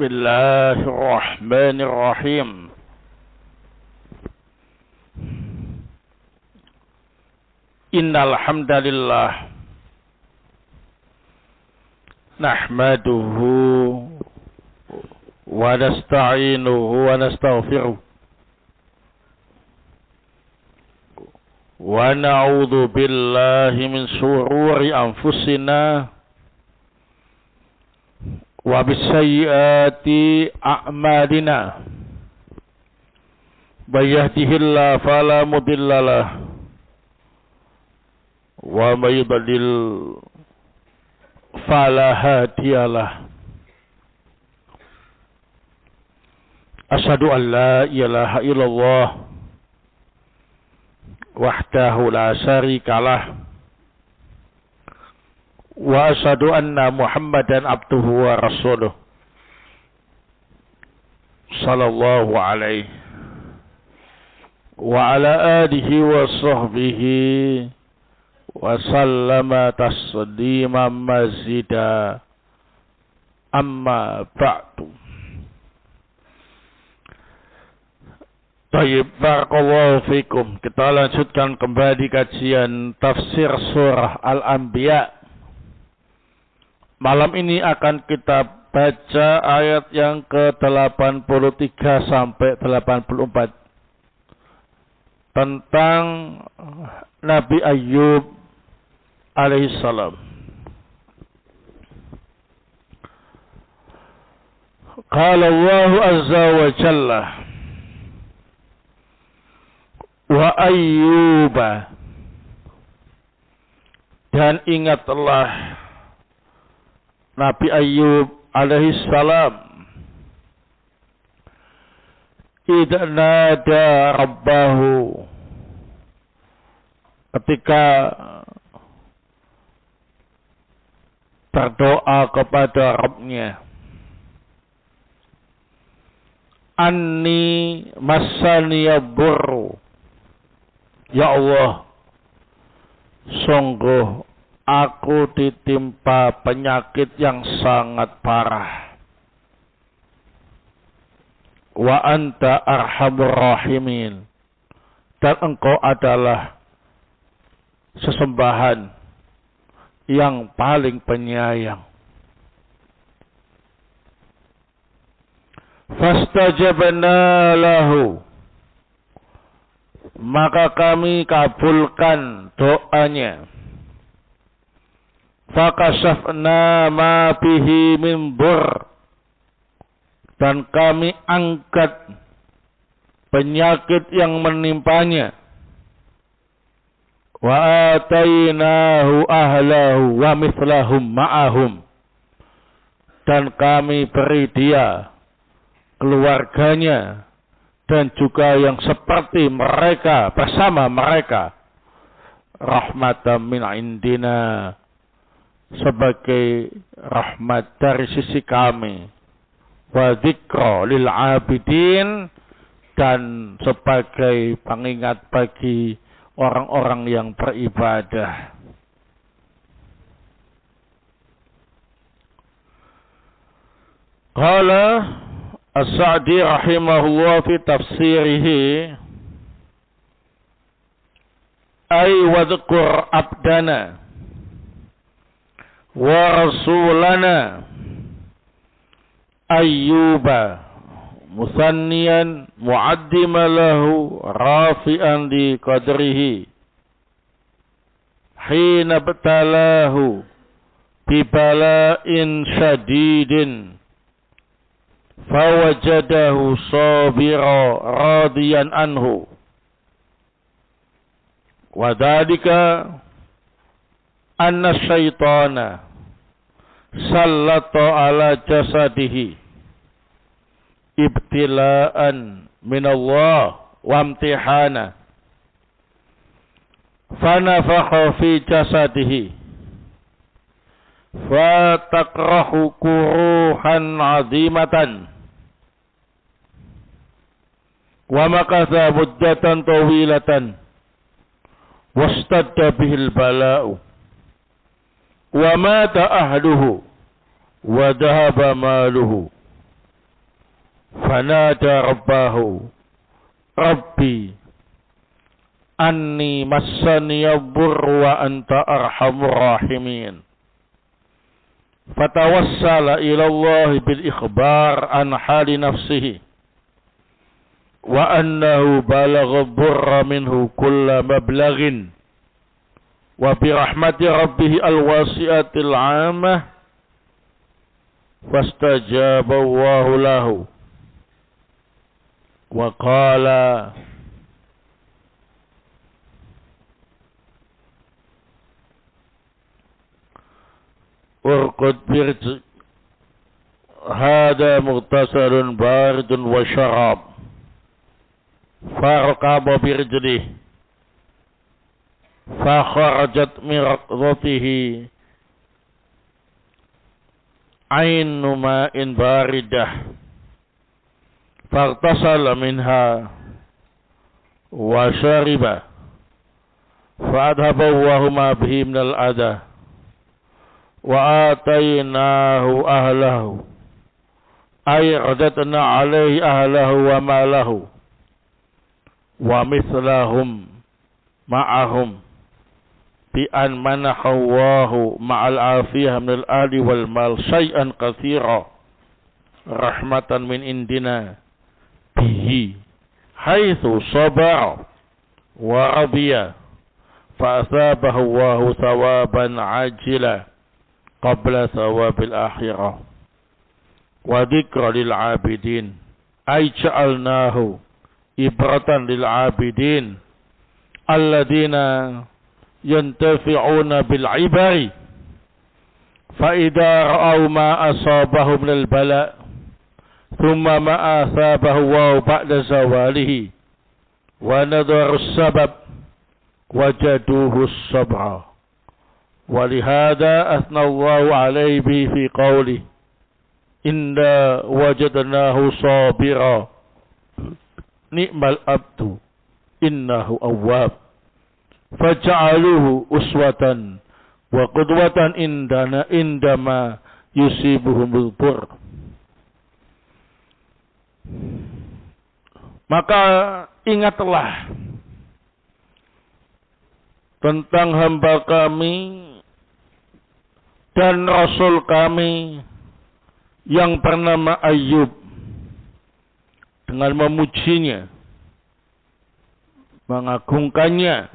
Bismillahirrahmanirrahim. Innal hamdalillah nahmaduhu wa nasta'inuhu wa nastaghfiruh wa na'udzu billahi min shururi anfusina wa bisayyiati a'malina. May yahdihillahu fala mudilla lahu wa may yudlil fala hadiya lahu. Asyhadu an la ilaha illallah wahdahu la syarika lah wa asyhadu anna Muhammadan abduhu wa rasuluh sallallahu alaihi wa ala alihi wa sahbihi wa sallama tasliman mazida, amma ba'du. Tayyib, barakallahu fikum. Kita lanjutkan kembali kajian tafsir surah Al-Anbiya. Malam ini akan kita baca ayat yang ke-83 sampai 84 tentang Nabi Ayyub alaihissalam. Qala Allah azza wa jalla wa Ayyuba, dan ingatlah Nabi Ayyub alaihissalam idza nada rabbahu, ketika berdoa kepada Rabbnya, anni massaniyabur, ya Allah, sungguh aku ditimpa penyakit yang sangat parah. Wa anta arhamur rahimin, dan engkau adalah sesembahan yang paling penyayang. Fastajabna lahu, maka kami kabulkan doanya. Fakashafna ma bihi min dur, dan kami angkat penyakit yang menimpanya. Wa atainahu ahlahu wa mithlahum ma'ahum, dan kami beri dia keluarganya dan juga yang seperti mereka, bersama mereka, rahmatan min indina, sebagai rahmat dari sisi kami, wa dzikra lil abidin, dan sebagai pengingat bagi orang-orang yang beribadah. Qala As-Sa'di rahimahullah fi tafsirihi, ay wa dzkur abdana wa rasulana Ayyuba musanniyan mu'addima lahu rafi'an di qadrihi hina batalahu bibala'in syadidin fawajadahu sabira radiyan anhu wa dhalika anna syaitana sallata ala jasadihi ibtila'an minallah wa imtihana fanafakha fi jasadihi fatakrahu kuruhan azimatan wa makatha muddatan tawilatan wastadda bihil bala'u wa mata ahluhu wa dhahaba maluhu fanada rabbahu rabbi anni massani yadhurru wa anta arhamur rahimin. Fatawassala ila Allah bil ikhbar an hali nafsihi wa annahu balagha dhurra minhu kulla mablaghin wa bi rahmati rabbih al-wasi'atil 'ammah fastajaba Allahu lahu wa qala urqud birj hada mughtasalun baridun wa syarab farqaba birjlih fa kharajat min raqdatihi ainu ma'in baridah faghtasala minha wa syariba fa adhaba Allahu ma bihi minal adha wa atainahu ahlahu ay radatna alaihi ahlahu wa malahu wa mithlahum ma'ahum bi an manahawahu ma'al afiyah minal ahli wal mal syai'an katsira rahmatan min indina bihi haitsu sabara wa radiya fa asabahu Allahu thawaban ajila qabla thawabil akhirah wa dzikra lil abidin ay ja'alnahu ibratan lil abidin alladina yantafi'una bil ibari fa idza ra'aw ma asabahum minal bala thumma ma asabahu wa ba'da zawalihi wa nadaru sabab wajaduhu sabra wa lihada athna Allahu alayhi fi qawli inna wajadnahu sabira ni'mal abdu innahu awwab faj'aluhu uswatan wa qudwatan indama yusibuhum dhur. Maka ingatlah tentang hamba kami dan Rasul kami yang bernama Ayyub dengan memujinya, mengagungkannya,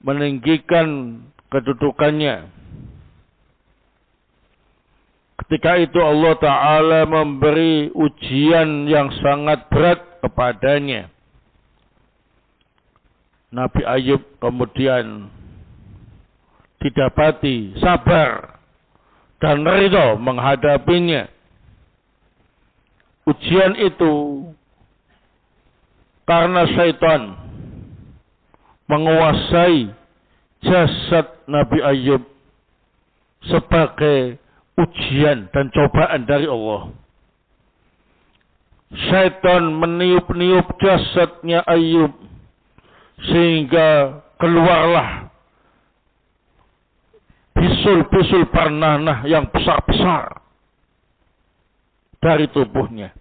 meninggikan kedudukannya. Ketika itu Allah Ta'ala memberi ujian yang sangat berat kepadanya. Nabi Ayyub kemudian didapati sabar dan ridha menghadapinya. Ujian itu karena syaitan menguasai jasad Nabi Ayyub sebagai ujian dan cobaan dari Allah. Syaitan meniup-niup jasadnya Ayyub sehingga keluarlah bisul-bisul bernanah yang besar-besar dari tubuhnya.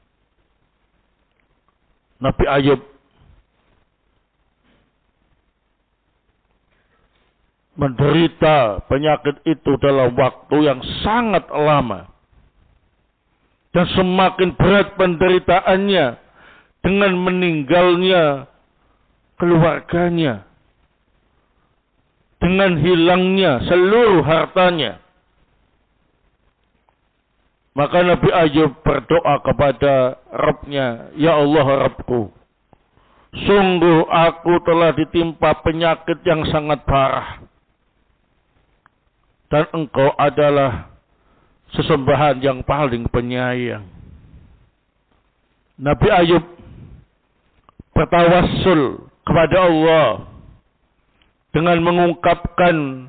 Nabi Ayyub menderita penyakit itu dalam waktu yang sangat lama. Dan semakin berat penderitaannya dengan meninggalnya keluarganya, dengan hilangnya seluruh hartanya. Maka Nabi Ayyub berdoa kepada Rabb-Nya, "Ya Allah Rabbku, sungguh aku telah ditimpa penyakit yang sangat parah. Dan Engkau adalah sesembahan yang paling penyayang." Nabi Ayyub bertawassul kepada Allah dengan mengungkapkan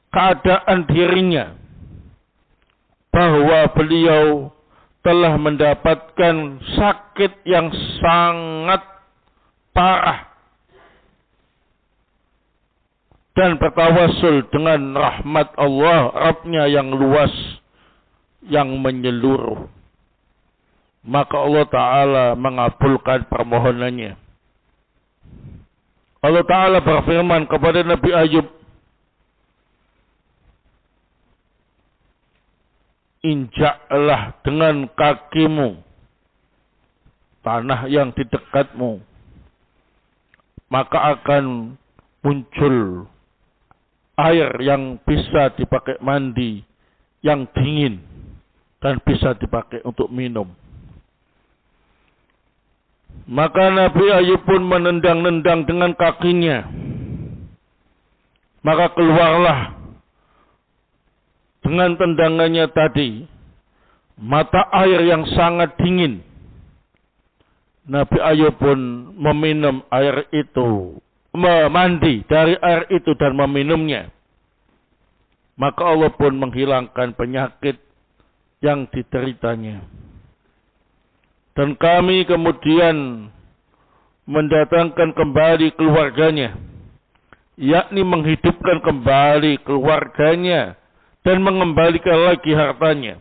keadaan dirinya, bahwa beliau telah mendapatkan sakit yang sangat parah, dan bertawassul dengan rahmat Allah, Rabb-Nya yang luas, yang menyeluruh. maka Allah Ta'ala mengabulkan permohonannya. Allah Ta'ala berfirman kepada Nabi Ayub, injaklah dengan kakimu tanah yang di dekatmu, maka akan muncul air yang bisa dipakai mandi, yang dingin, dan bisa dipakai untuk minum. Maka Nabi Ayub pun menendang-nendang dengan kakinya. Maka keluarlah dengan tendangannya tadi mata air yang sangat dingin. Nabi Ayub pun meminum air itu, mandi dari air itu dan meminumnya. Maka Allah pun menghilangkan penyakit yang dideritanya. Dan kami kemudian mendatangkan kembali keluarganya, yakni menghidupkan kembali keluarganya dan mengembalikan lagi hartanya.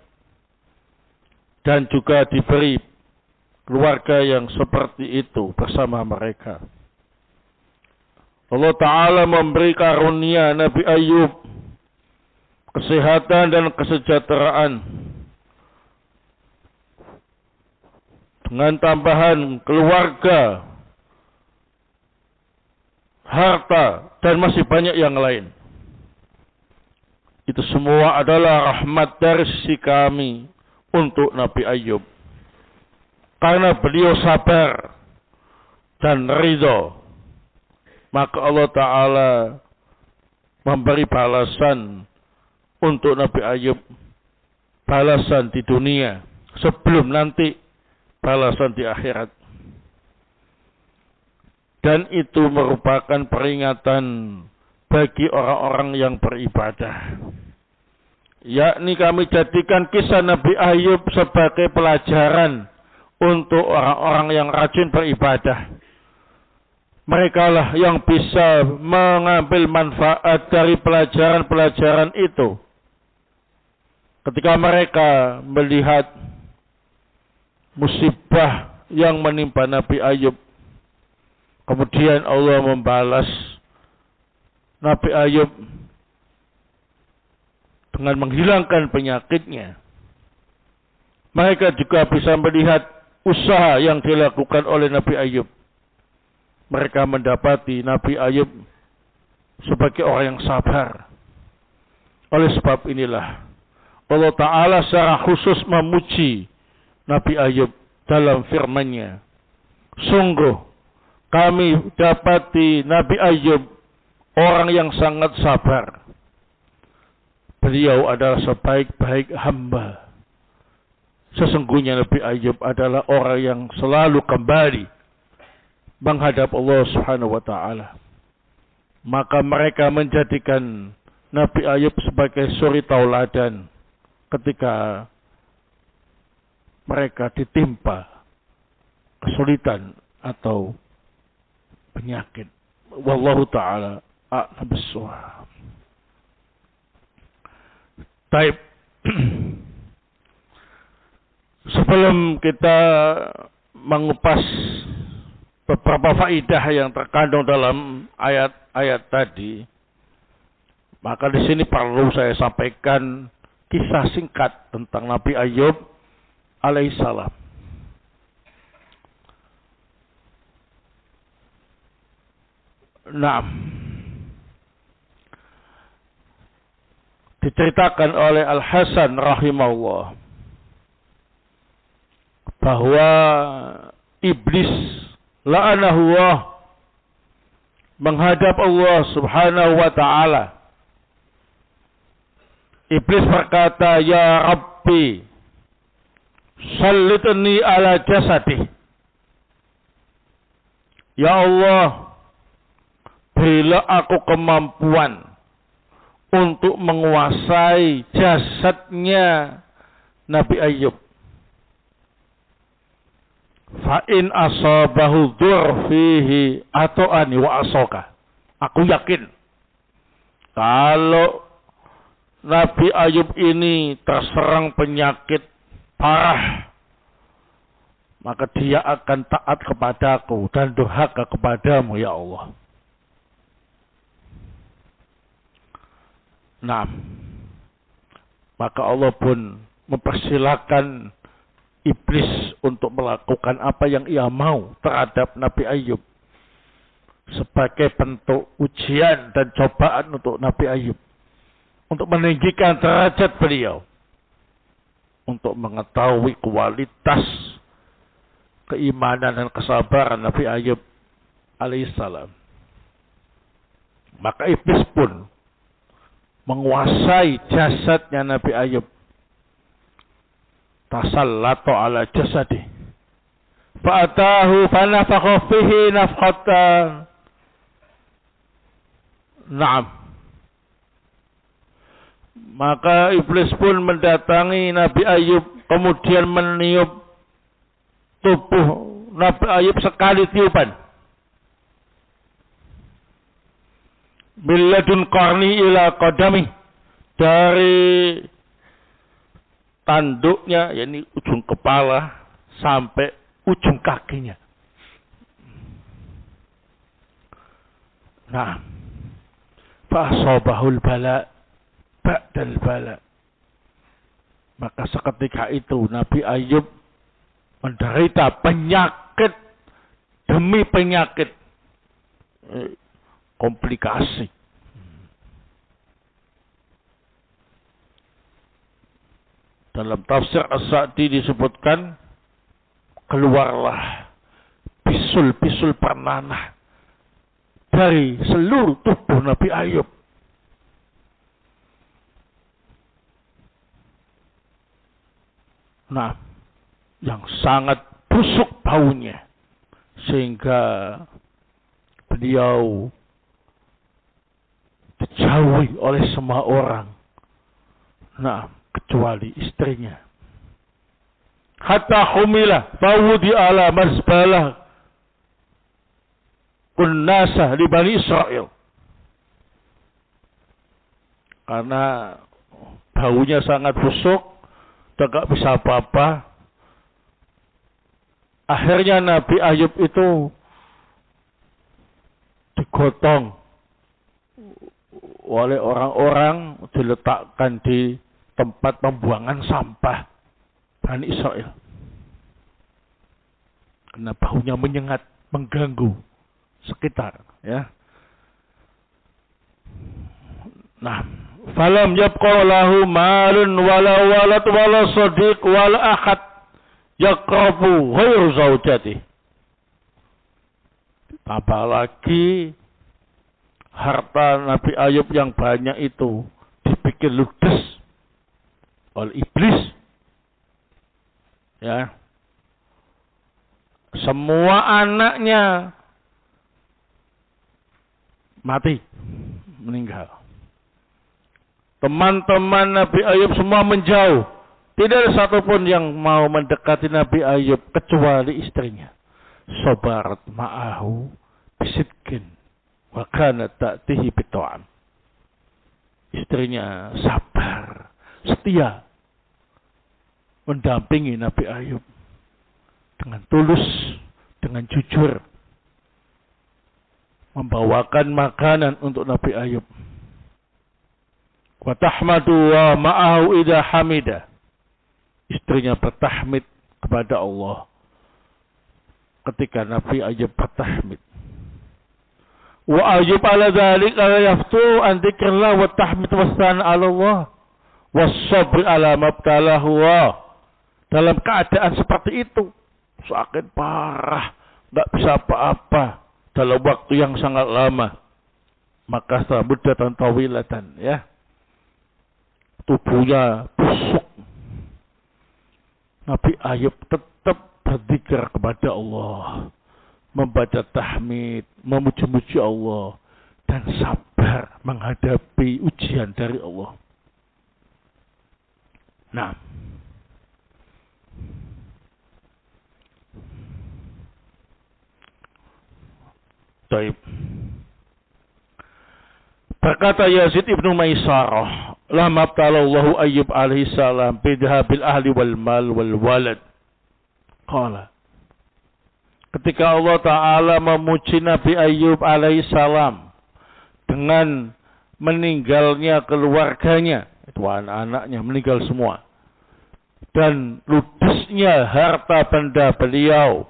Dan juga diberi keluarga yang seperti itu bersama mereka. Allah Ta'ala memberi karunia Nabi Ayub kesehatan dan kesejahteraan, dengan tambahan keluarga, harta, dan masih banyak yang lain. Itu semua adalah rahmat dari sisi kami untuk Nabi Ayub. Karena beliau sabar dan ridho, maka Allah Ta'ala memberi balasan untuk Nabi Ayub, balasan di dunia sebelum nanti balasan di akhirat. Dan itu merupakan peringatan bagi orang-orang yang beribadah. Yakni kami jadikan kisah Nabi Ayub sebagai pelajaran untuk orang-orang yang rajin beribadah. Mereka lah yang bisa mengambil manfaat dari pelajaran-pelajaran itu. Ketika mereka melihat musibah yang menimpa Nabi Ayub, kemudian Allah membalas Nabi Ayub dengan menghilangkan penyakitnya. Mereka juga bisa melihat usaha yang dilakukan oleh Nabi Ayub. Mereka mendapati Nabi Ayub sebagai orang yang sabar. Oleh sebab inilah Allah Ta'ala secara khusus memuji Nabi Ayub dalam firman-Nya. Sungguh kami dapati Nabi Ayub orang yang sangat sabar. Beliau adalah sebaik-baik hamba. Sesungguhnya Nabi Ayub adalah orang yang selalu kembali menghadap Allah Subhanahu wa Ta'ala. Maka mereka menjadikan Nabi Ayub sebagai suri tauladan ketika mereka ditimpa kesulitan atau penyakit. Wallahu ta'ala a'lam bissawab. Baik. Sebelum kita mengupas beberapa faidah yang terkandung dalam ayat-ayat tadi, maka di sini perlu saya sampaikan kisah singkat tentang Nabi Ayub alaihissalam. Nah, diceritakan oleh Al-Hasan rahimahullah bahwa iblis la'anahullah menghadap Allah Subhanahu wa Ta'ala. Iblis berkata, "Ya Rabbi, sallitni ala jasadi." Ya Allah, berilah aku kemampuan untuk menguasai jasadnya Nabi Ayub. Fa in asabahu dzur fihi ata'ani wa asaka. Aku yakin kalau Nabi Ayub ini terserang penyakit parah, maka dia akan taat kepadaku dan durhaka kepadamu ya Allah. Nah, maka Allah pun mempersilahkan iblis untuk melakukan apa yang ia mau terhadap Nabi Ayub sebagai bentuk ujian dan cobaan untuk Nabi Ayub, untuk meninggikan derajat beliau, untuk mengetahui kualitas keimanan dan kesabaran Nabi Ayub alaihissalam. Maka iblis pun menguasai jasadnya Nabi Ayub. Tasallatu ala jasadi. Fa'atahu fanafakha fihi nafkhatan. Naam. Maka iblis pun mendatangi Nabi Ayub, kemudian meniup tubuh Nabi Ayub sekali tiupan. Milladun qarni ila qadami, dari tanduknya, yakni ujung kepala sampai ujung kakinya. Nah, fa'asabahul bala ba'dal bala. Maka seketika itu Nabi Ayub menderita penyakit demi penyakit, komplikasi. Dalam tafsir As-Sa'di disebutkan, keluarlah bisul-bisul pernanah dari seluruh tubuh Nabi Ayub. Nah, yang sangat busuk baunya, sehingga beliau dijauhi oleh semua orang. Nah, kecuali istrinya. Hatta humila fawudi ala mazbalah kunnasah li Bani Israel. Karena baunya sangat busuk, tidak bisa apa-apa. Akhirnya Nabi Ayub itu digotong oleh orang-orang, diletakkan di tempat pembuangan sampah Bani Israel. Karena baunya menyengat, mengganggu sekitar, ya. Nah, falam yabqa lahu malun wala walad wala sadiq wala ahad yaqrabu ghairu zaujati. Apalagi harta Nabi Ayub yang banyak itu dipikir ludes oleh iblis, ya. Semua anaknya mati, meninggal. Teman-teman Nabi Ayub semua menjauh. Tidak ada satupun yang mau mendekati Nabi Ayub kecuali istrinya. Sabarat ma'ahu bisidkin wa kanat ta'tihi bita'am. Istrinya sabar, setia, mendampingi Nabi Ayub dengan tulus, dengan jujur, membawakan makanan untuk Nabi Ayub. Wa tahmadu wa ma'ahu idha hamida. Istrinya bertahmid kepada Allah ketika Nabi Ayub bertahmid. Wa Ayub ala dzalik la yaftu an dzikrillah wa tahmid wasana ala Allah was-sabr ala mabtalahu. Dalam keadaan seperti itu, sakit parah, enggak bisa apa-apa dalam waktu yang sangat lama, maka mudatan tawilatan, ya, tubuhnya busuk, Nabi Ayub tetap berzikir kepada Allah, membaca tahmid, memuji-muji Allah, dan sabar menghadapi ujian dari Allah. Nah, baik. Berkata Yazid ibnu Maisarah, lama abtalallahu Ayyub alaihi salam bidhabil ahli wal mal wal walad. Qala, ketika Allah Ta'ala memuji Nabi Ayub alaihissalam dengan meninggalnya keluarganya, itu anak-anaknya meninggal semua, dan ludesnya harta benda beliau,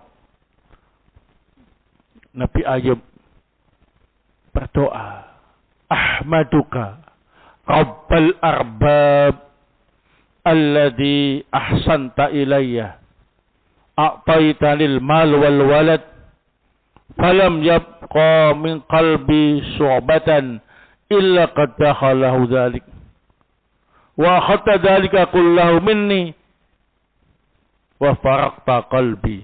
Nabi Ayub berdoa, Ahmaduka Rabbal arbab alladhi ahsanta ilayya a'taitanil mal wal walad falam yabqa min qalbi syu'batan illa qad dakhalahu dhalik wa akhadta dhalika kullahu minni wa faraqta qalbi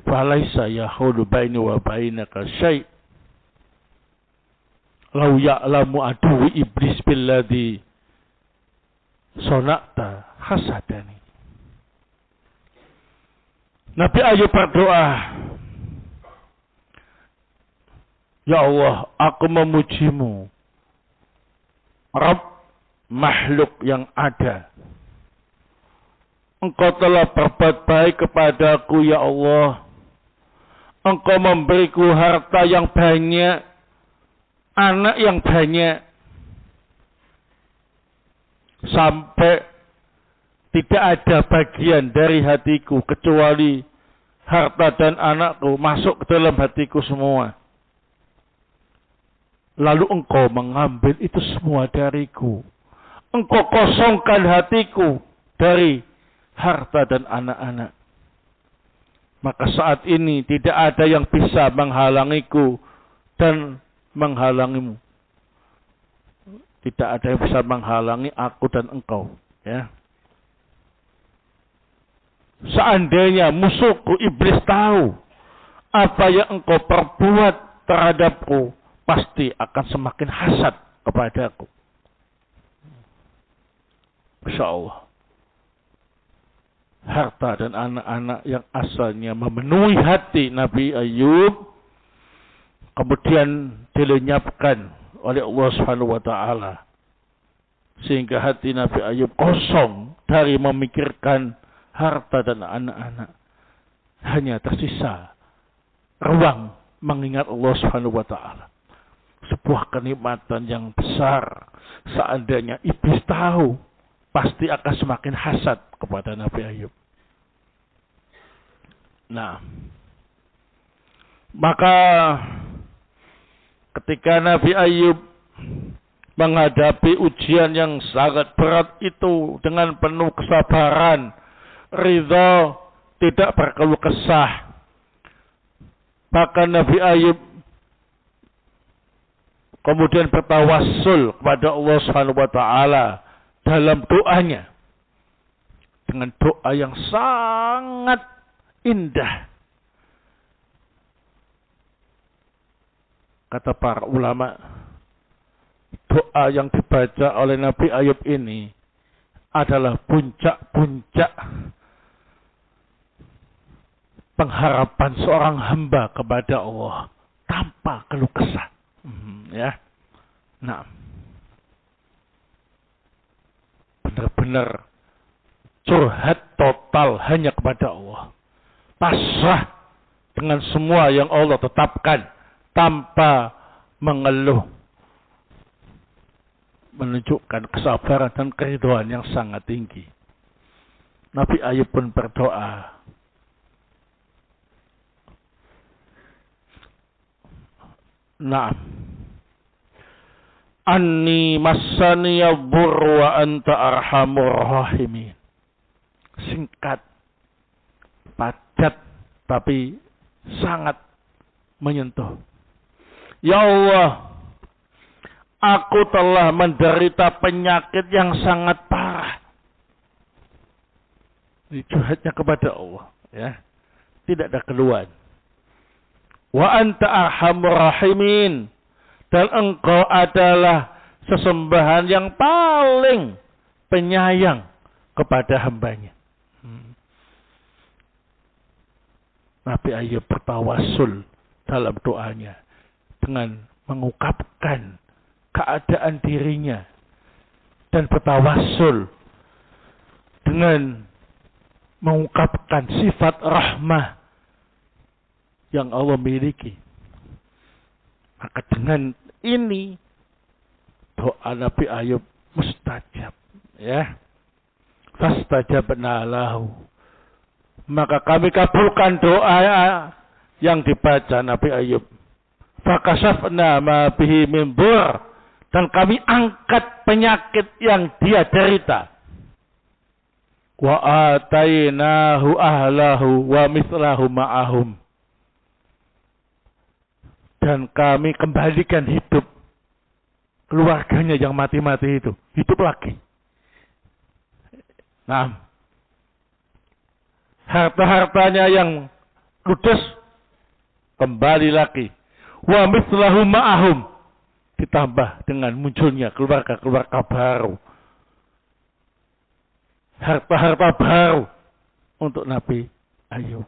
falaysa yahulu baini wa bainaka syai' law ya'lamu adu iblis billadhi sonakta hasadani. Nabi Ayub berdoa, Ya Allah, aku memujimu, Rabb makhluk yang ada. Engkau telah berbuat baik kepadaku, ya Allah. Engkau memberiku harta yang banyak, anak yang banyak, sampai tidak ada bagian dari hatiku kecuali harta dan anakku masuk ke dalam hatiku semua. Lalu engkau mengambil itu semua dariku. Engkau kosongkan hatiku dari harta dan anak-anak. Maka saat ini tidak ada yang bisa menghalangiku dan menghalangimu. Tidak ada yang bisa menghalangi aku dan engkau. Ya. Seandainya musuhku iblis tahu apa yang engkau perbuat terhadapku, pasti akan semakin hasad kepadaku. Masya Allah. Harta dan anak-anak yang asalnya memenuhi hati Nabi Ayub, kemudian dilenyapkan oleh Allah Subhanahu wa Ta'ala, sehingga hati Nabi Ayub kosong dari memikirkan harta dan anak-anak. Hanya tersisa ruang mengingat Allah Subhanahu wa Ta'ala. Sebuah kenikmatan yang besar. Seandainya iblis tahu, pasti akan semakin hasad kepada Nabi Ayub. Nah, maka ketika Nabi Ayub menghadapi ujian yang sangat berat itu dengan penuh kesabaran, ridha, tidak berkeluh kesah. Bahkan Nabi Ayub kemudian bertawassul kepada Allah Subhanahu wa Ta'ala dalam doanya dengan doa yang sangat indah. Kata para ulama, doa yang dibaca oleh Nabi Ayub ini adalah puncak-puncak pengharapan seorang hamba kepada Allah tanpa keluh kesah. Ya. Nah, benar-benar curhat total hanya kepada Allah. Pasrah dengan semua yang Allah tetapkan tanpa mengeluh. Menunjukkan kesabaran dan keridhaan yang sangat tinggi. Nabi Ayub pun berdoa, Naam, anni massani yadhur wa anta arhamur rahimin. Singkat, padat, tapi sangat menyentuh. Ya Allah, aku telah menderita penyakit yang sangat parah. Ini curhatnya kepada Allah, ya. Tidak ada keluhan. Wa anta arhamur rahimin, dan engkau adalah sesembahan yang paling penyayang kepada hambanya. Nabi Ayub bertawassul dalam doanya dengan mengungkapkan keadaan dirinya dan bertawassul dengan mengungkapkan sifat rahmah yang Allah miliki. Maka dengan ini doa Nabi Ayub mustajab, ya. Fastajabna lahu. Maka kami kabulkan doa yang dibaca Nabi Ayub. Fakashafna ma bihi min dhur, dan kami angkat penyakit yang dia derita. Wa atainahu ahlahu wa mithlahu ma'ahum, dan kami kembalikan hidup keluarganya yang mati-mati itu, hidup lagi. Nah, harta-hartanya yang ludes kembali lagi. Wa mithlahu ma'ahum, ditambah dengan munculnya keluarga-keluarga baru. Harta-harta baru untuk Nabi Ayub.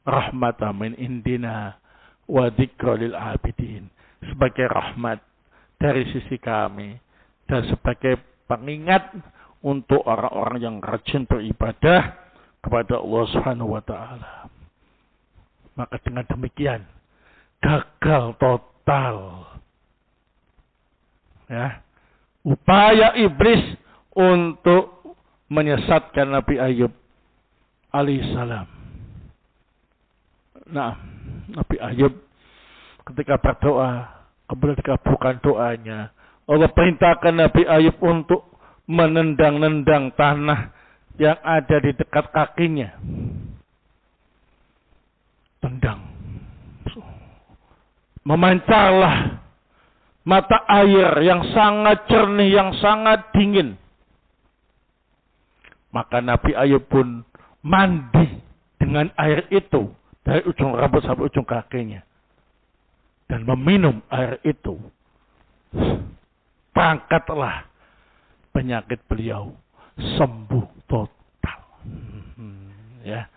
Rahmatan min indina wa dzikra lil abidin, sebagai rahmat dari sisi kami dan sebagai pengingat untuk orang-orang yang rajin beribadah kepada Allah Subhanahu wa taala. Maka dengan demikian gagal total, ya, upaya iblis untuk menyesatkan Nabi Ayub alaihissalam. Nah, Nabi Ayub ketika berdoa, kemudian dikabulkan doanya. Allah perintahkan Nabi Ayub untuk menendang-nendang tanah yang ada di dekat kakinya. Tendang. Memancarlah mata air yang sangat jernih, yang sangat dingin. Maka Nabi Ayub pun mandi dengan air itu dari ujung rambut sampai ujung kakinya. Dan meminum air itu. Berangkatlah penyakit beliau sembuh total. Ya.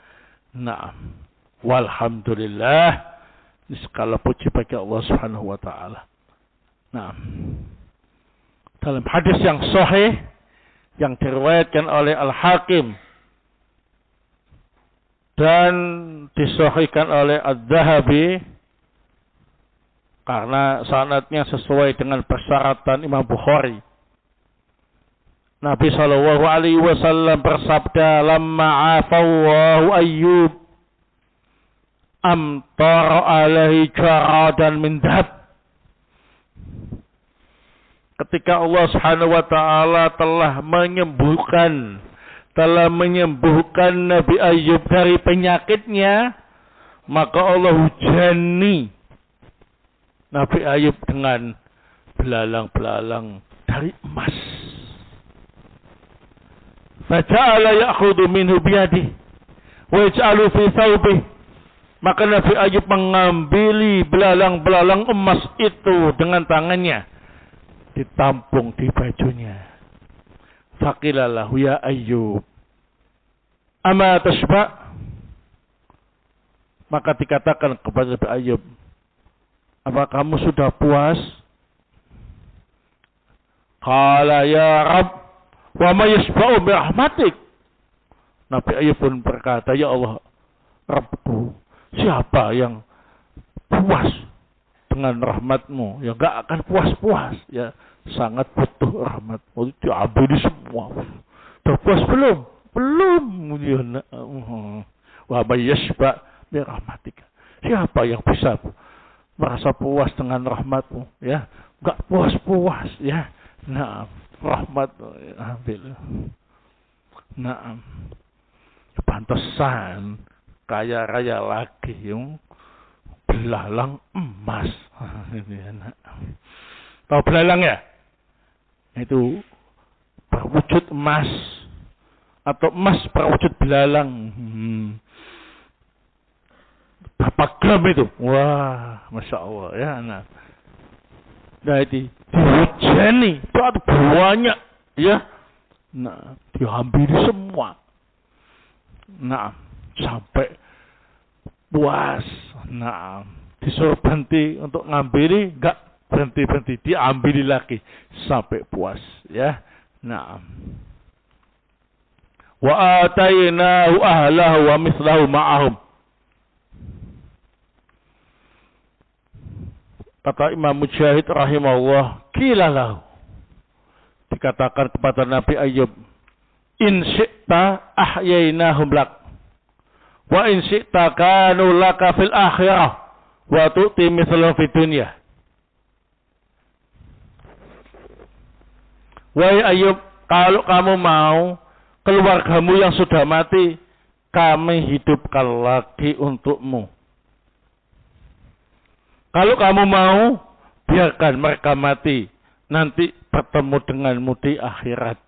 Nah, walhamdulillah, segala puji bagi Allah Subhanahu wa taala. Nah, dalam hadis yang sahih yang diriwayatkan oleh Al-Hakim dan disahihkan oleh Adz-Dzahabi karena sanadnya sesuai dengan persyaratan Imam Bukhari. Nabi sallallahu alaihi wasallam bersabda, "Lamma afallahu Ayyub amtara alaihi jaradan min dhab." Ketika Allah Subhanahu wa taala telah menyembuhkan Nabi Ayub dari penyakitnya, maka Allah hujani Nabi Ayub dengan belalang-belalang dari emas. Faja'ala ya'khudhu minhu biyadihi wa yaj'alu fi thawbihi. Maka Nabi Ayub mengambil belalang-belalang emas itu dengan tangannya, ditampung di bajunya. Faqila lahu ya Ayyub, ama tasba? Maka dikatakan kepada Nabi Ayub, apa kamu sudah puas? Qala ya Rabb, wa ma yashba'u bi rahmatik. Nabi Ayub pun berkata, ya Allah, Rabbku, siapa yang puas dengan rahmatmu? Ya enggak akan puas-puas, ya. Sangat butuh rahmatmu, diambil semua. Sudah puas belum? Belum. Wa ma yashba' bi rahmatika. Siapa yang bisa merasa puas dengan rahmatmu? Ya, enggak puas-puas, ya. Nah, rahmat ambil. Nah, pantesan kaya raya lagi yang belalang emas. Tahu belalang ya? Itu berwujud emas atau emas berwujud belalang. Berapa gram itu? Wah, Masya Allah ya. Nah, itu dihujani, itu banyak ya. Nah, diambil semua. Nah, sampai puas. Nah, disuruh berhenti untuk ngambil, enggak berhenti, diambil lagi sampai puas ya. Nah, wa atainahu ahlahu wa mithlahu ma'ahum. Kata Imam Mujahid rahimahullah, kilalahu, dikatakan kepada Nabi Ayub, in syi'ta ahyainahum lak, wa in syi'ta kanu laka fil akhirah, wa tu'ti mithlahu fid dunya. Wahai Ayub, kalau kamu mau keluargamu yang sudah mati, kami hidupkan lagi untukmu. Kalau kamu mau, biarkan mereka mati. Nanti bertemu denganmu di akhirat.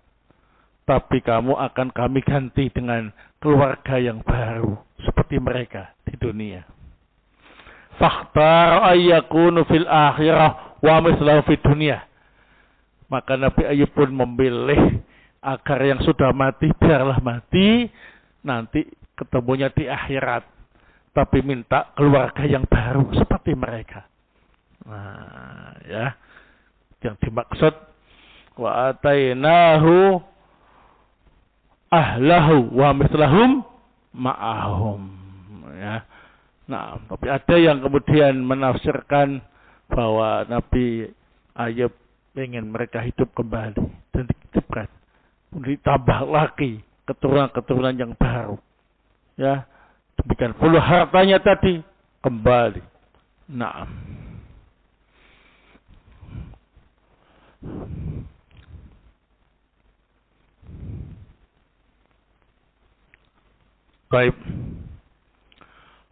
Tapi kamu akan kami ganti dengan keluarga yang baru. Seperti mereka di dunia. Fakhtar ayyakunu fil akhirah wa mislahu fid dunia. Maka Nabi Ayub pun memilih agar yang sudah mati, biarlah mati. Nanti ketemunya di akhirat. Tapi minta keluarga yang baru seperti mereka. Nah, ya. Yang dimaksud wa atainahu ahlahu wa mislahum ma'ahum. Ya. Nah, tapi ada yang kemudian menafsirkan bahwa Nabi Ayub ingin mereka hidup kembali dan dihidupkan. Ditambah lagi keturunan-keturunan yang baru. Ya. Demikian pula hartanya tadi kembali. Naam. Baik.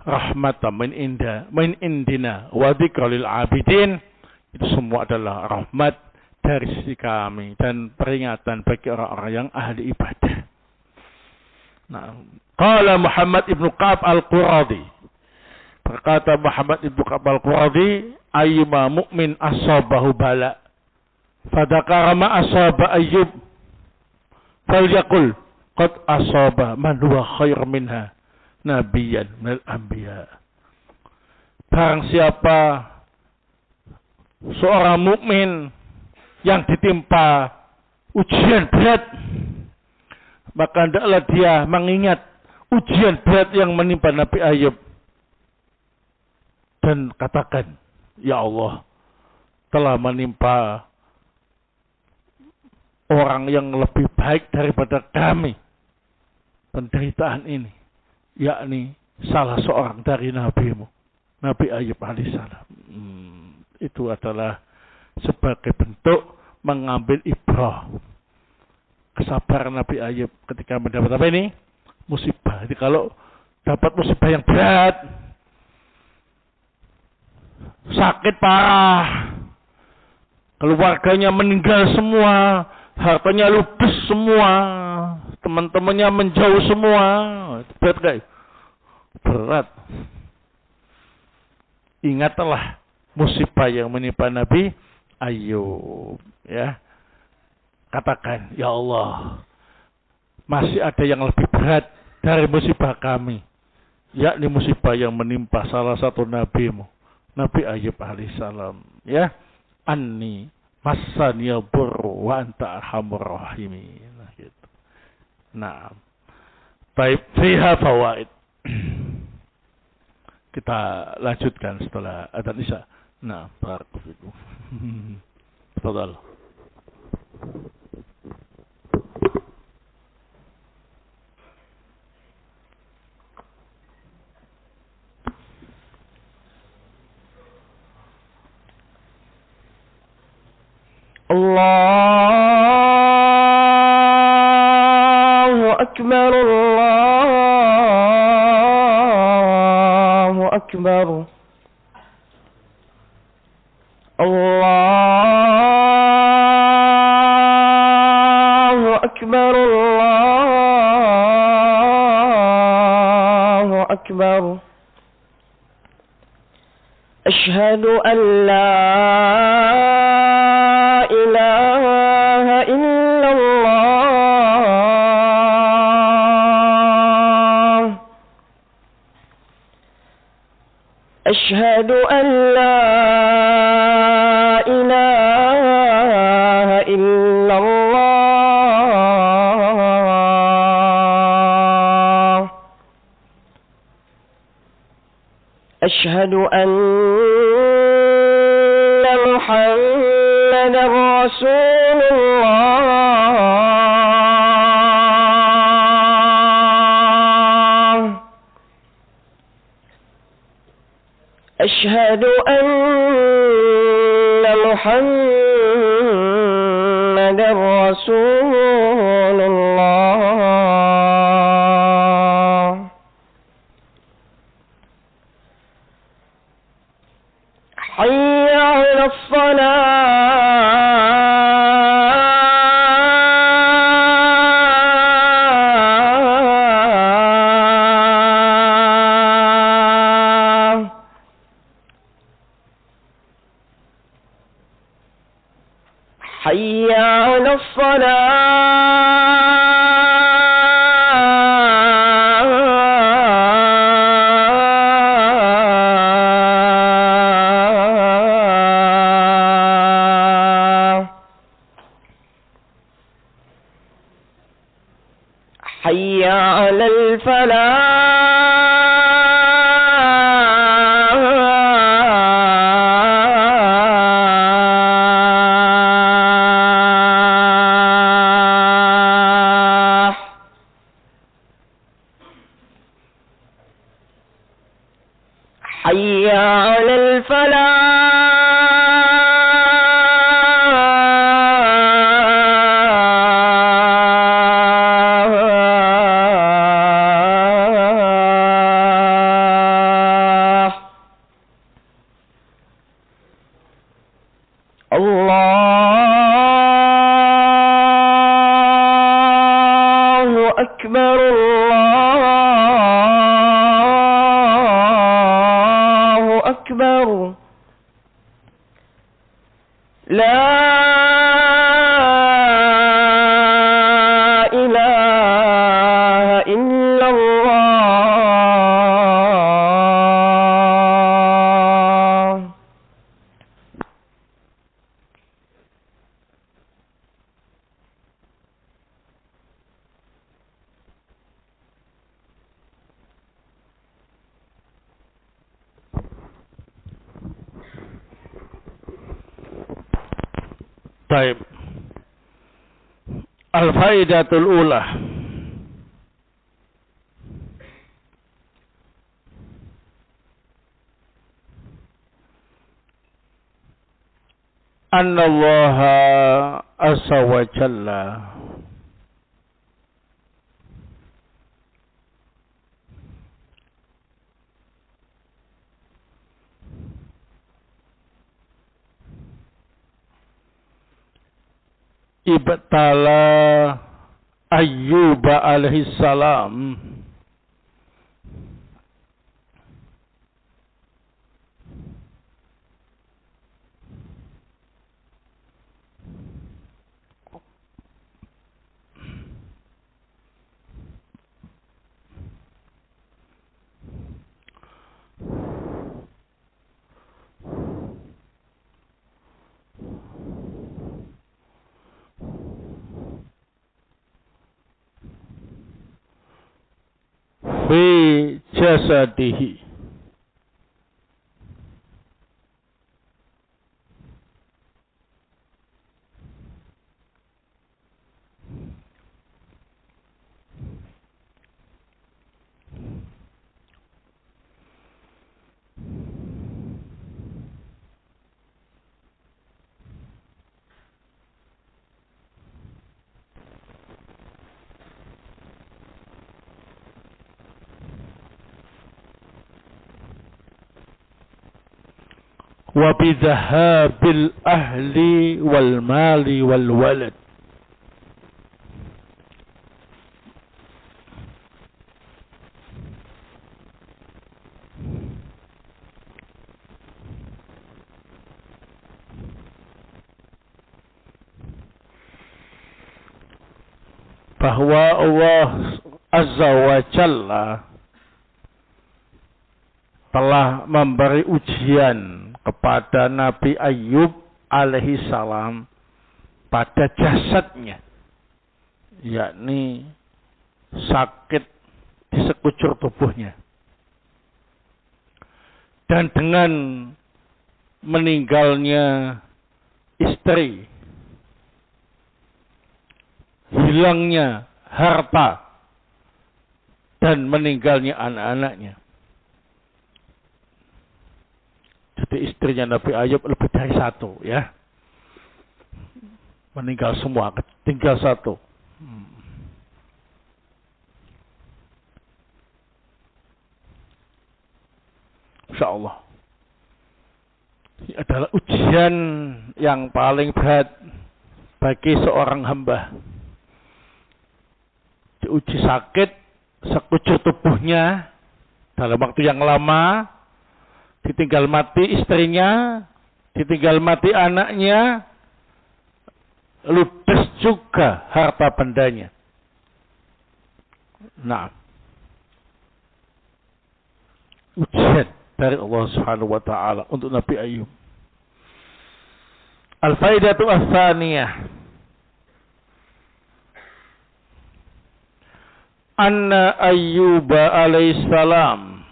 Rahmatan min indina wa dzikra lil abidin. Itu semua adalah rahmat dari sisi kami dan peringatan bagi orang-orang yang ahli ibadah. Nah, qala Muhammad ibnu Ka'ab al-Quradi. Berkata Muhammad ibnu Ka'ab al-Quradi, ayyuma mu'min asabahu bala, fadakara ma asaba Ayyub, falyaqul qad asaba man huwa khair minha nabiyyan minal anbiya. Barang siapa seorang mukmin yang ditimpa ujian berat, maka hendaklah dia mengingat ujian berat yang menimpa Nabi Ayub dan katakan, ya Allah, telah menimpa orang yang lebih baik daripada kami penderitaan ini, yakni salah seorang dari nabimu, Nabi Ayub alaihissalam. Itu adalah sebagai bentuk mengambil ibrah kesabaran Nabi Ayub ketika mendapat apa ini? Musibah. Jadi kalau dapat musibah yang berat, sakit parah, keluarganya meninggal semua, hartanya ludes semua, teman-temannya menjauh semua, berat guys, berat. Ingatlah musibah yang menimpa Nabi Ayub, ya. Katakan, ya Allah, masih ada yang lebih berat dari musibah kami, yakni musibah yang menimpa salah satu nabimu, Nabi Ayub alaihissalam. Ya, anni massani burru wa anta arhamur rahimin. Nah, gitu. Nah, baik, fiha fawaid. Kita lanjutkan setelah adzan Isya. Nah, barakallahu. Tafadhal. Allahu Akbar, Allahu Akbar, Allahu Akbar, Allahu Akbar. Asyhadu an la أشهد أن لا إله إلا الله أشهد أن رسول الله أشهد أن محمد رسول الله حي على الصلاة حي على الصلاة حي على الفلاح حي على الفلاح الله أكبر الله أكبر لا إله إلا الله Baik. Al-faidatul ula. Anna Allah azza wa jalla ibtala Ayyub alaihi salam fi jasadihi wa bidhahabil ahli wal mali wal walad bahwa Allah azza wa jalla telah memberi ujian kepada Nabi Ayyub alaihi salam pada jasadnya, yakni sakit di sekujur tubuhnya. Dan dengan meninggalnya istri hilangnya harta dan meninggalnya anak-anaknya. Jadi istrinya Nabi Ayub lebih dari satu, ya. Meninggal semua, tinggal satu. Insya Allah. Ini adalah ujian yang paling berat bagi seorang hamba. Diuji sakit sekujur tubuhnya dalam waktu yang lama, ditinggal mati istrinya, ditinggal mati anaknya, ludes juga harta bendanya. Nah, ujian dari Allah Subhanahu wa taala untuk Nabi Ayub. Al-faidatu ats-tsaniyah, anna Ayyub alaihi salam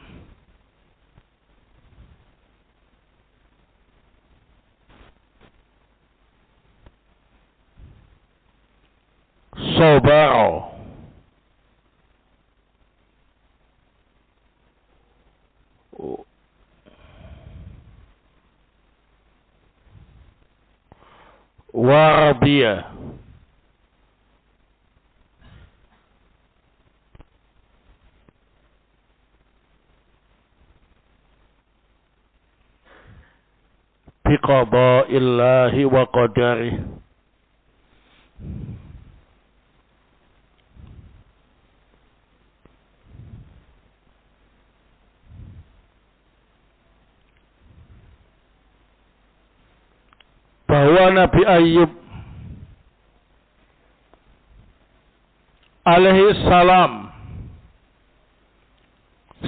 sabara wa radiya bi qada'illahi wa qadarihi. Bahwa Nabi Ayub alaihi salam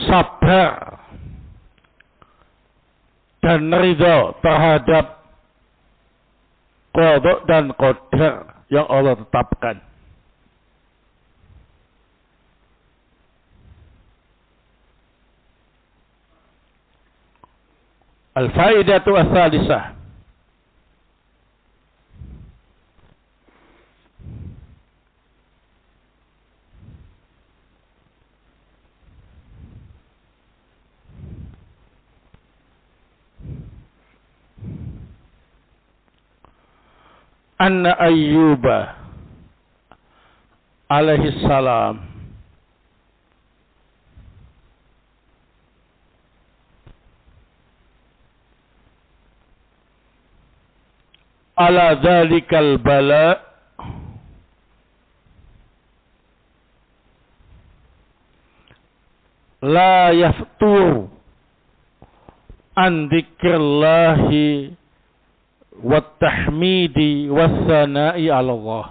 sabar dan ridha terhadap qada dan qadar yang Allah tetapkan. Al-faidatu ats-tsalisah, anna Ayyub alaihi salam ala dzalikal bala la yaftur an dzikrillahi wa tahmidi wa sana'i ala Allah.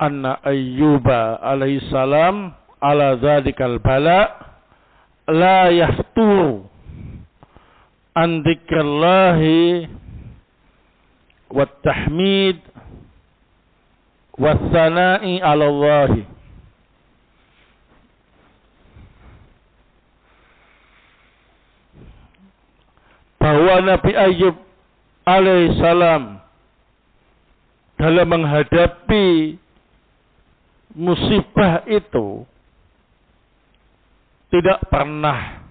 Anna Ayyuba alaihi salam ala dzalikal bala la yafturu an dzikrillahi wa tahmid wa sana'i ala Allah. Bahwa Nabi Ayub alaihissalam dalam menghadapi musibah itu tidak pernah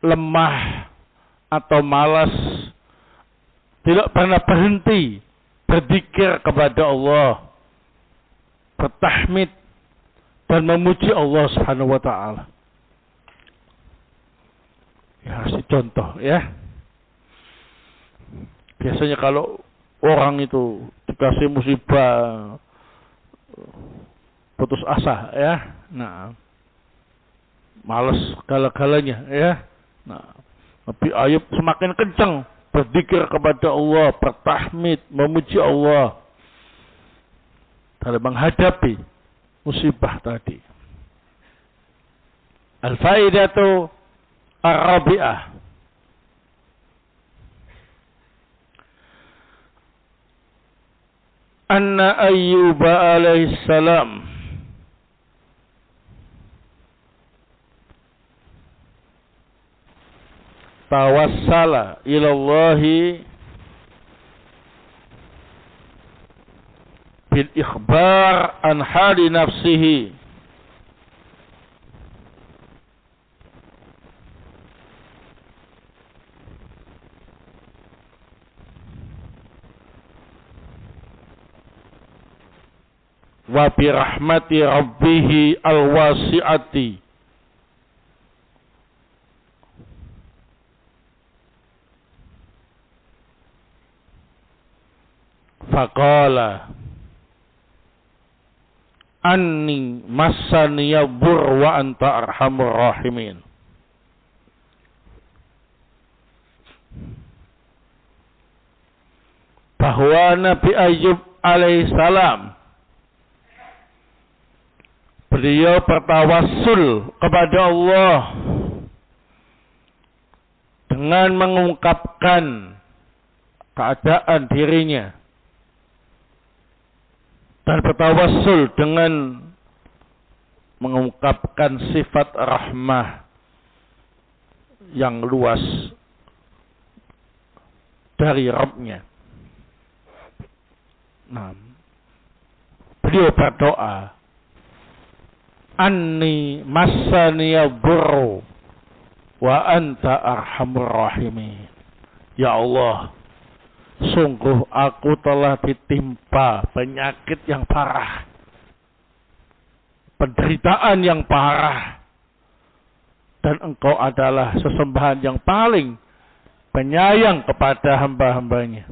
lemah atau malas, tidak pernah berhenti berzikir kepada Allah, bertahmid dan memuji Allah Subhanahu wa taala. Ya, harus dicontoh, ya. Biasanya kalau orang itu dikasih musibah putus asa, ya. Nah, malas segala-galanya, ya. Nah, Nabi Ayub semakin kencang berzikir kepada Allah, bertahmid, memuji Allah dalam menghadapi musibah tadi. Al-faidatu ar-rabi'ah, anna Ayyub alaihi salam tawassala ilallahi bil ikhbar an hali nafsihi wa bi rahmati rabbih al-wasi'ati faqala anni massani yabur wa anta arhamur rahimin. Bahwa Nabi Ayub alaihissalam beliau bertawassul kepada Allah dengan mengungkapkan keadaan dirinya dan bertawassul dengan mengungkapkan sifat rahmah yang luas dari Rabb-Nya. Nah, beliau berdoa, anni massaniya burru wa anta arhamur rahimin. Ya Allah, sungguh aku telah ditimpa penyakit yang parah, penderitaan yang parah, dan Engkau adalah sesembahan yang paling penyayang kepada hamba-hambanya.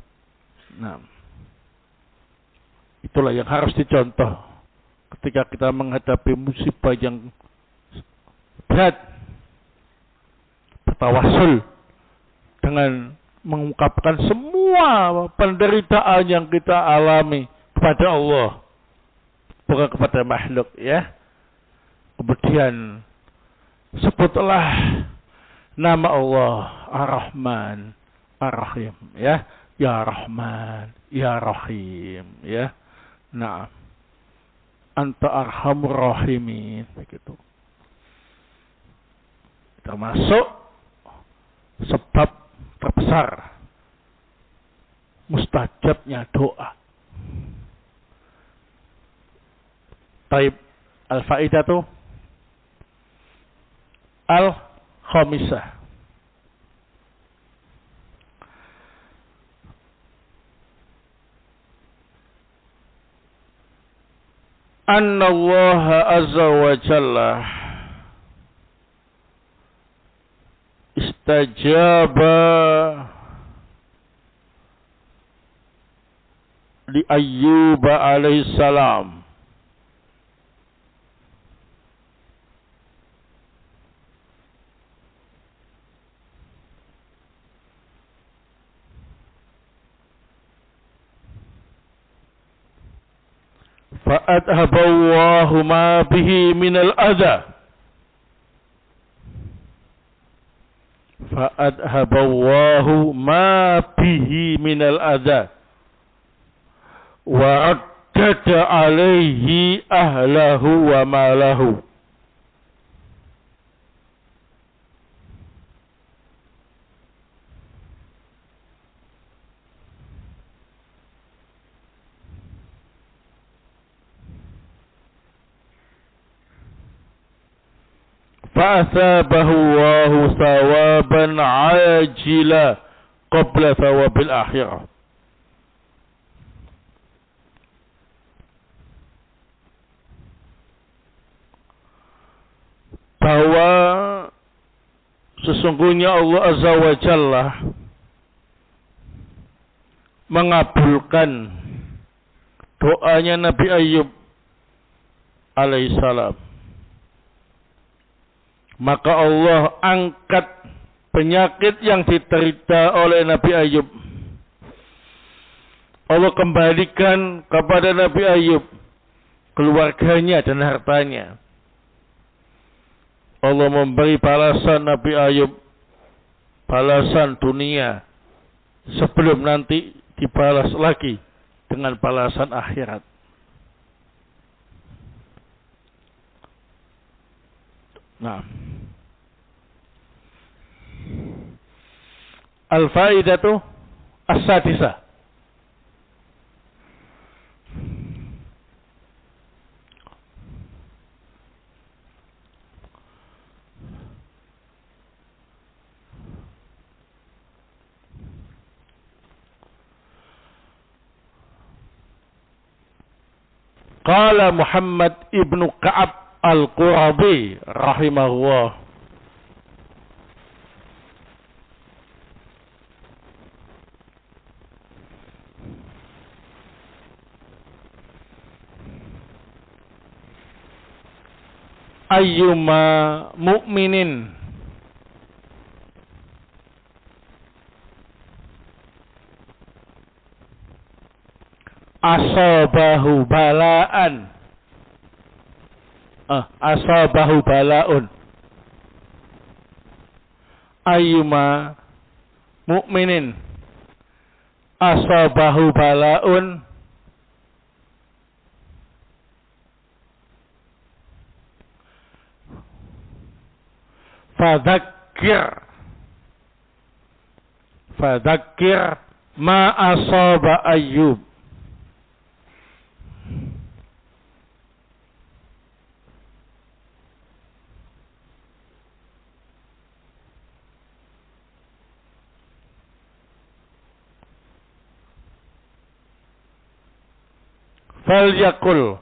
Nah, itulah yang harus dicontoh ketika kita menghadapi musibah yang berat. Bertawassul dengan mengungkapkan semua penderitaan yang kita alami kepada Allah, bukan kepada makhluk, ya. Kemudian sebutlah nama Allah Ar-Rahman Ar-Rahim, ya. Ya Rahman, Ya Rahim, ya. Nah, anta arhamur rahimin, begitu. Termasuk sebab terbesar mustajabnya doa. Taib al-faidatu al-khamisah. Anna Allah azza wa jalla istajaba li Ayyub alaihi salam فأذهب الله ما به من الأذى فأذهب الله ما به من الأذى وردد عليه أهله وماله. فأثابه الله ثوابا عاجلا قبل ثواب الآخرة. Bahwa sesungguhnya Allah Azza wa Jalla mengabulkan doanya Nabi Ayub alaihissalam. Maka Allah angkat penyakit yang diderita oleh Nabi Ayub. Allah kembalikan kepada Nabi Ayub keluarganya dan hartanya. Allah memberi balasan Nabi Ayub, balasan dunia, sebelum nanti dibalas lagi dengan balasan akhirat. Nah, Al-faidatu as-sadisah. Qala Muhammad ibnu Ka'ab al-Qurabi rahimahullah. Ayyuma mu'minin asabahu bala'an asabahu bala'un ayyuma mu'minin asabahu bala'un fadzakir ma asaba Ayyub. Falyakul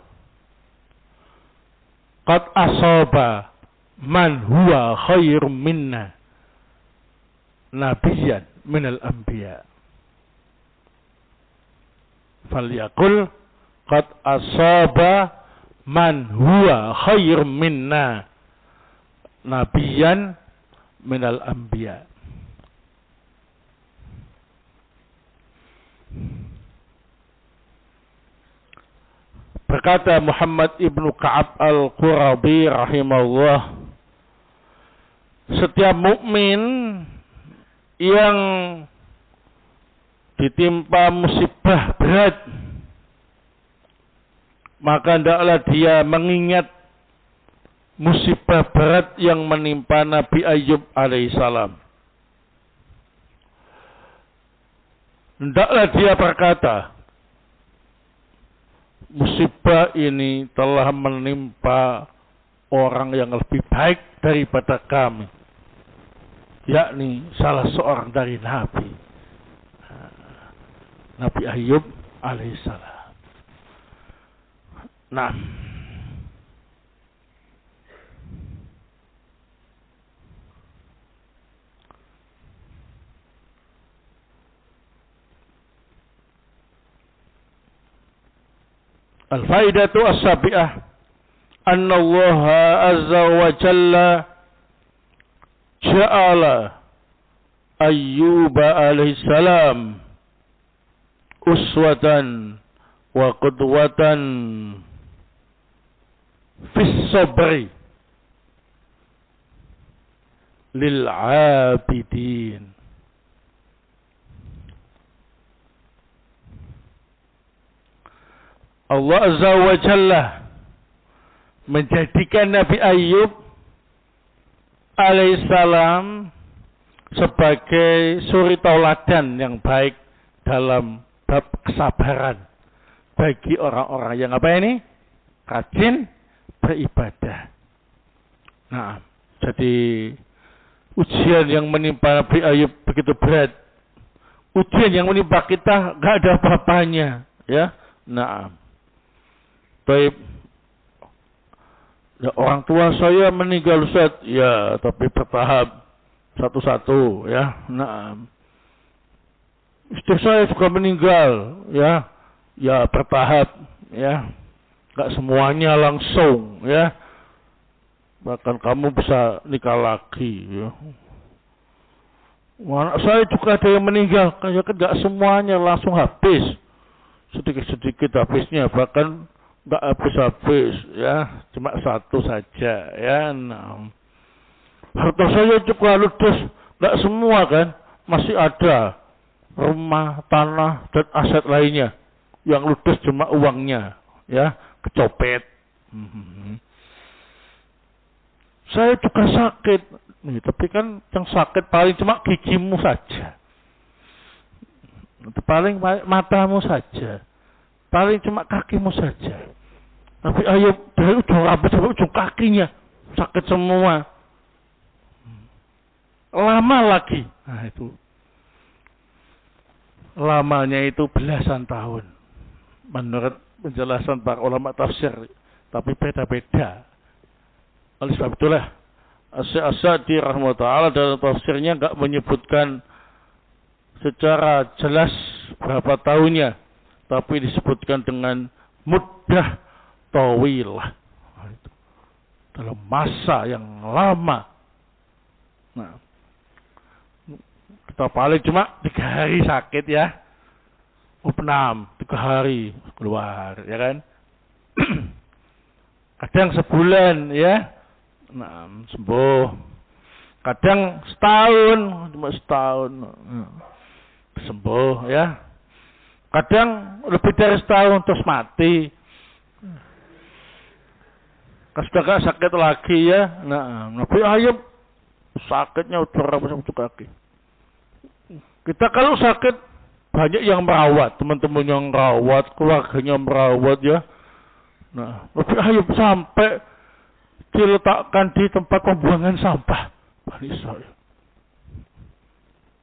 qad asaba man huwa khairum minna nabiyyan minal anbiya. Falyakul qad asaba man huwa khairum minna nabiyyan minal anbiya. Berkata Muhammad ibnu Ka'ab al-Qurabi rahimahullah, setiap mukmin yang ditimpa musibah berat, maka hendaklah dia mengingat musibah berat yang menimpa Nabi Ayyub alaihissalam. Hendaklah dia berkata, musibah ini telah menimpa orang yang lebih baik daripada kami, yakni salah seorang dari Nabi Ayyub alaihissalam. Nah, al-faidatu as-sabi'ah anna Allah azza wa jalla ja'ala Ayyub alaihissalam uswatan wa qudwatan fis sabri lil abidin. Allah azza wa jalla menjadikan Nabi Ayyub alaihissalam sebagai suri tauladan yang baik dalam bab kesabaran bagi orang-orang yang apa ini? Rajin beribadah. Nah, jadi ujian yang menimpa Nabi Ayyub begitu berat. Ujian yang menimpa kita gak ada apa-apanya, ya. Nah, baik. Ya, orang tua saya meninggal Ustaz, ya, tapi bertahap satu-satu, ya. Nah, istri saya juga meninggal, ya, ya bertahap, ya, nggak semuanya langsung, ya. Bahkan kamu bisa nikah lagi, ya. Anak saya juga ada yang meninggal, kayak kan nggak semuanya langsung habis, sedikit-sedikit habisnya, bahkan nggak habis-habis, ya, cuma satu saja, ya. Nah, harta saya juga ludes, nggak semua kan, masih ada rumah, tanah, dan aset lainnya yang ludes cuma uangnya, ya, kecopet. Saya juga sakit, nih, tapi kan yang sakit paling cuma gigimu saja, Paling matamu saja. Paling cuma kakimu saja. Tapi Ayub dari ujung rambut sampai ujung kakinya sakit semua. Lama lagi. Nah itu. Lamanya itu belasan tahun. Menurut penjelasan para ulama tafsir. Tapi beda-beda. Oleh sebab itulah As-Sa'di rahimahullah dalam tafsirnya enggak menyebutkan secara jelas berapa tahunnya, tapi disebutkan dengan muddah tawilah. Dalam masa yang lama. Nah, kita paling cuma 3 hari sakit ya. 6, 3 hari keluar, ya kan? Kadang sebulan ya. Nah, sembuh. Kadang setahun, cuma setahun. Sembuh ya. Kadang lebih dari setahun terus mati. Sudah gak sakit lagi ya. Nah, Nabi Ayub sakitnya udah rambut kaki. Kita kalau sakit banyak yang merawat, teman-teman yang merawat, keluarganya merawat ya. Nah, Nabi Ayub sampai diletakkan di tempat pembuangan sampah. Bani Israil.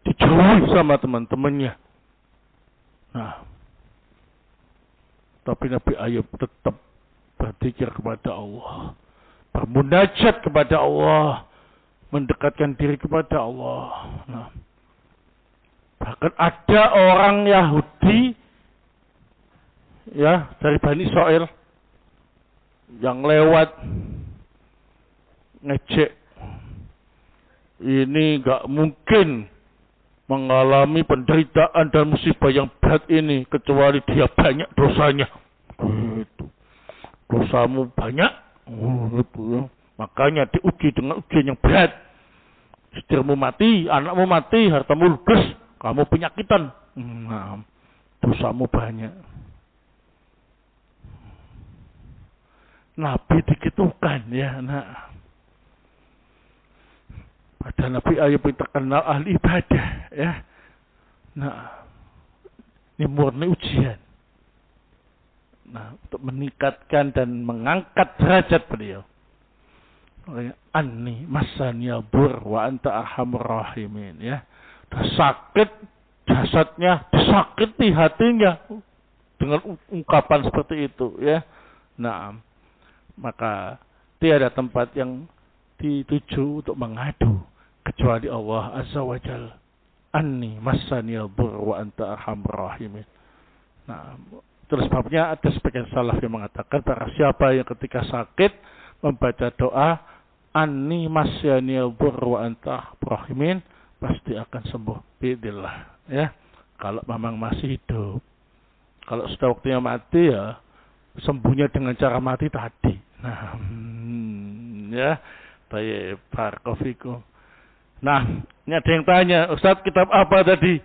Dijauhi sama teman-temannya. Nah, tapi Nabi Ayub tetap berzikir kepada Allah, bermunajat kepada Allah, mendekatkan diri kepada Allah. Nah, bahkan ada orang Yahudi ya dari Bani Israil yang lewat ngecek, ini enggak mungkin mengalami penderitaan dan musibah yang berat ini kecuali dia banyak dosanya. Gitu. Dosamu banyak, gitu ya. Makanya diuji dengan ujian yang berat. Istrimu mati, anakmu mati, hartamu ludes, kamu penyakitan. Nah, dosamu banyak. Nabi dikitukan ya, nah. Padahal Nabi Ayub terkenal ahli ibadah ya. Nah, ini murni ujian. Nah, untuk meningkatkan dan mengangkat derajat beliau. Anni masaniya bur wa anta arhamur rahimin ya. Dah sakit jasadnya, disakiti hatinya dengan ungkapan seperti itu ya. Nah, maka tiada tempat yang dituju untuk mengadu kecuali Allah Azza wa Jalla. Anni masaniya bur wa anta arhamur rahimin. Nah, terus sebabnya ada sebagian salaf yang mengatakan para siapa yang ketika sakit membaca doa Anni masyaniyal bur wa anta rahimin pasti akan sembuh biidznillah ya. Kalau memang masih hidup. Kalau sudah waktunya mati ya sembuhnya dengan cara mati tadi. Nah, ya. Baik, barakallahu. Nah, ini ada yang tanya, Ustaz kitab apa tadi?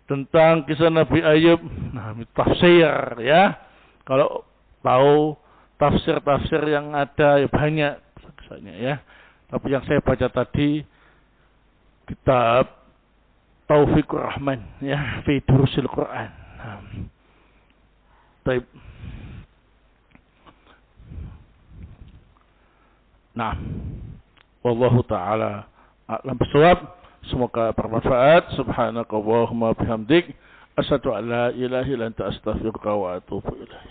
Tentang kisah Nabi Ayub. Nah, tafsir ya. Kalau tahu tafsir-tafsir yang ada ya banyak kisahnya ya. Tapi yang saya baca tadi kitab Taufikur Rahman ya, fi Durusil Quran. Baik. Nah, wallahu taala a'lam bissawab. Semoga bermanfaat. Subhanakallahumma bihamdik asyhadu an la ilaha illa anta astaghfiruka wa atubu ilaik.